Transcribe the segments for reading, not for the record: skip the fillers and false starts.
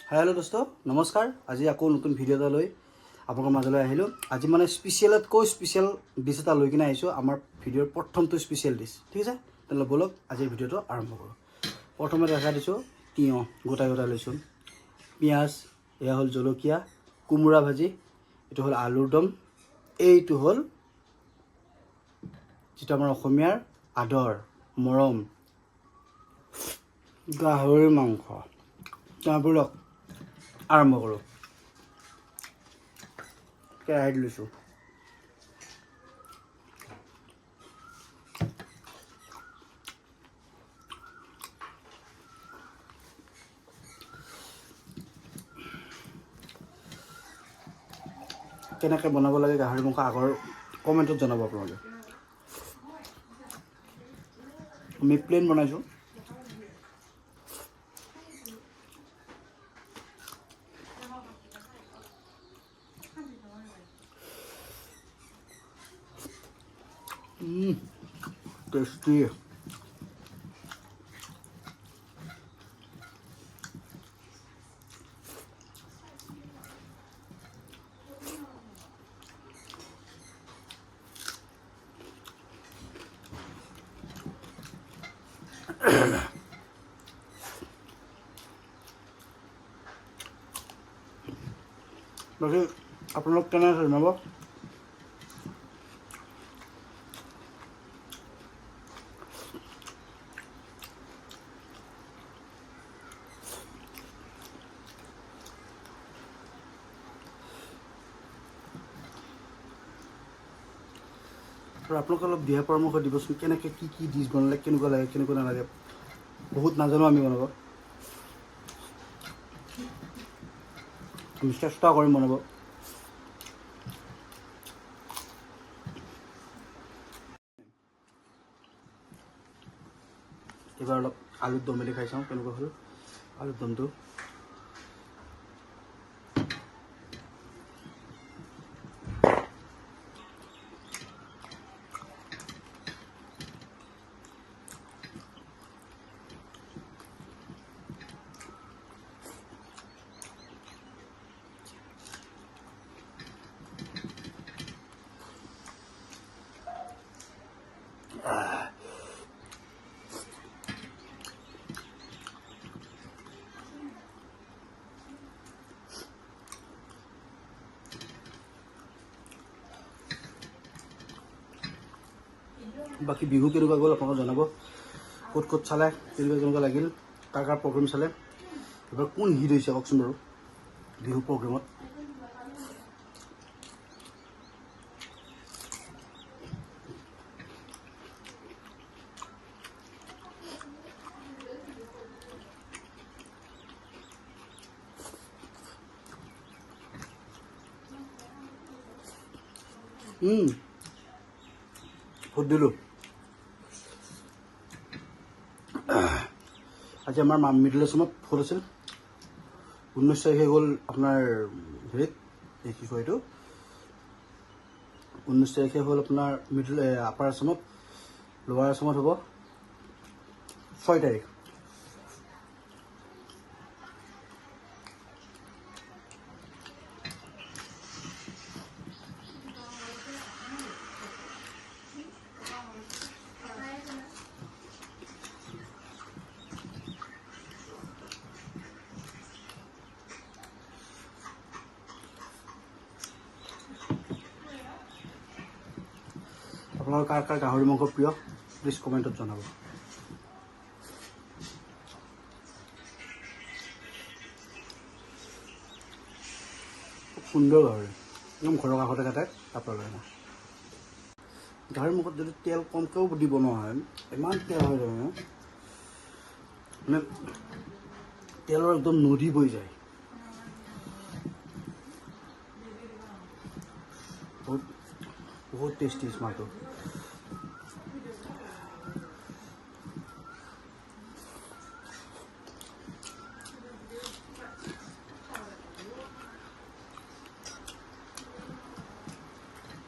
Hello' দোস্ত নমস্কাৰ। আজি আকৌ নতুন ভিডিঅ' এটা লৈ আপোনালোকৰ মাজলৈ আহিলোঁ। আজি মানে স্পেচিয়েলতকৈ স্পেচিয়েল ডিছ এটা লৈ কিনে আহিছোঁ। আমাৰ ভিডিঅ'ৰ প্ৰথমটো স্পেচিয়েল ডিছ, ঠিক আছে? তেনেহ'লে ব'লক আজিৰ ভিডিঅ'টো আৰম্ভ কৰোঁ। প্ৰথমে দেখা দিছোঁ তিয়ঁহ গোটাই লৈছোঁ, পিঁয়াজ, এয়া হ'ল জলকীয়া, কোমোৰা ভাজি, এইটো হ'ল আলুৰ দম, এইটো হ'ল যিটো আমাৰ অসমীয়াৰ আদৰ মৰম গাহৰি মাংস। ব'লক আৰম্ভ কৰোঁ। কেৰাহীত লৈছোঁ, কেনেকৈ বনাব লাগে গাহৰি মাংস আগৰ কমেণ্টত জনাব আপোনালোকে। আমি প্লেন বনাইছোঁ। টেষ্টি। বাকী আপোনালোক কেনে আছে জনাব। আৰু আপোনালোকে অলপ দিহা পৰামৰ্শ দিবচোন, কেনেকৈ কি ডিছ বনালে কেনেকুৱা লাগে কেনেকুৱা নালাগে। বহুত নাজানো আমি বনাব, আমি চেষ্টা কৰিম বনাব। এইবাৰ অলপ আলুৰ দম মেলি খাই চাওঁ কেনেকুৱা হ'ল আলুৰ দমটো। বাকী বিহু কেনেকুৱা গ'ল আপোনালোকে জনাব। ক'ত ক'ত চালে, কেনেকুৱা লাগিল, কাৰ কাৰ প্ৰগ্ৰেম চালে, এইবাৰ কোন হিট হৈছে কওকচোন বাৰু বিহু প্ৰগ্ৰেমত। ভোট দিলোঁ। আজি আমাৰ মিডিল আছামত ভোট আছিল। 19 তাৰিখে গ'ল আপোনাৰ হেৰিত, কি কয় এইটো, 19 তাৰিখে হ'ল আপোনাৰ আপাৰ আছামত, লোৱাৰ আছামত হ'ব 6 তাৰিখ। আপোনালোকৰ কাৰ কাৰ গাহৰি মাংস প্ৰিয় প্লিজ কমেণ্টত জনাব। খুব সুন্দৰ গাহৰি, একদম ঘৰৰ কাষতে কাটে, তাৰপৰা লৈ আনা। গাহৰি মাংসত যদি তেল কমকৈও দি বনোৱা হয়, ইমান তেল হৈ যায় মানে তেলৰ একদম নদী বৈ যায়। বহুত টেষ্টি স্মাৰ্টটো।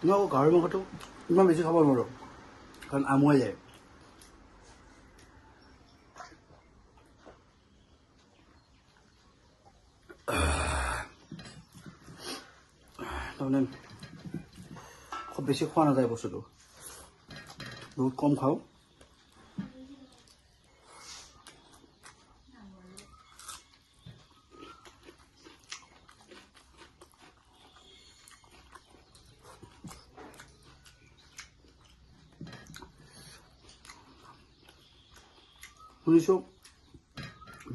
মই আকৌ গাহৰি মাংসটো ইমান বেছি খাব নোৱাৰোঁ, কাৰণ আমুৱাই যায়। তাৰমানে খুব বেছি খোৱা নাযায় বস্তুটো, বহুত কম খাওঁ। শুনিছোঁ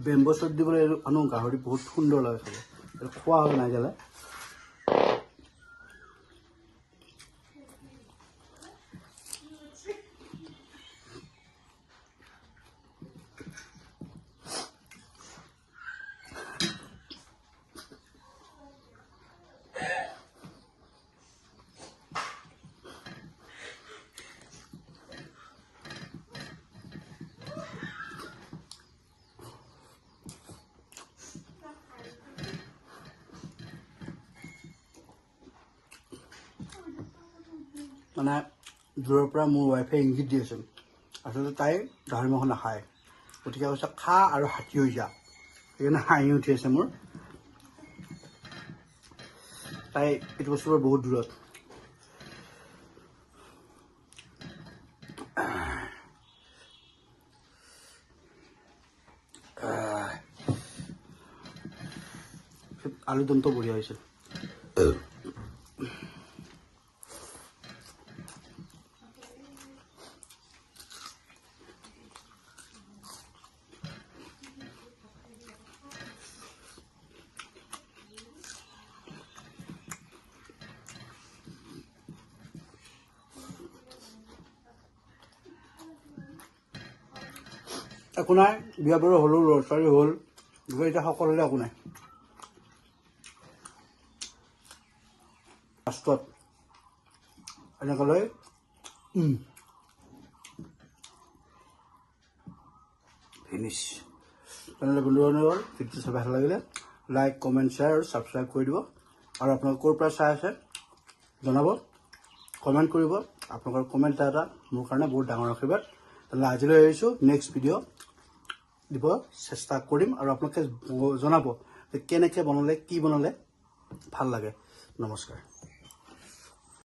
বেম্বো শ্বট দিবলৈ আনো গাহৰি বহুত সুন্দৰ লাগে খাব, খোৱা হয় নাই গেলে। মানে দূৰৰ পৰা মোৰ ৱাইফে ইংগিত দি আছিল, আচলতে তাই গাহৰি মাংস নাখায়, গতিকে কৈছে খা আৰু হাতী হৈ যা। সেইকাৰণে হাঁহি উঠি আছে মোৰ। তাই এইটো বস্তুৰ পৰা বহুত দূৰত। আলু দমটো বঢ়িয়া হৈছে। একো নাই, বিয়া বাৰু হ'লো, ল'ৰা ছোৱালী হ'ল, গতিকে এতিয়া সকলোৰে একো নাই। লাষ্টত এনেকৈ লৈ ফিনিছ। তেনেহ'লে বন্ধুবান্ধৱীসকল, ভিডিঅ'টো চাই ভাল লাগিলে লাইক, কমেণ্ট, শ্বেয়াৰ আৰু ছাবস্ক্ৰাইব কৰি দিব। আৰু আপোনালোকে ক'ৰ পৰা চাই আছে জনাব, কমেণ্ট কৰিব। আপোনালোকৰ কমেণ্ট এটা মোৰ কাৰণে বহুত ডাঙৰ আশীৰ্বাদ। তেনেহ'লে আজিলৈ আহিছোঁ, নেক্সট ভিডিঅ' দিব চেষ্টা কৰিম আৰু আপোনালোকে জনাব যে কেনেকৈ বনালে, কি বনালে ভাল লাগে। নমস্কাৰ।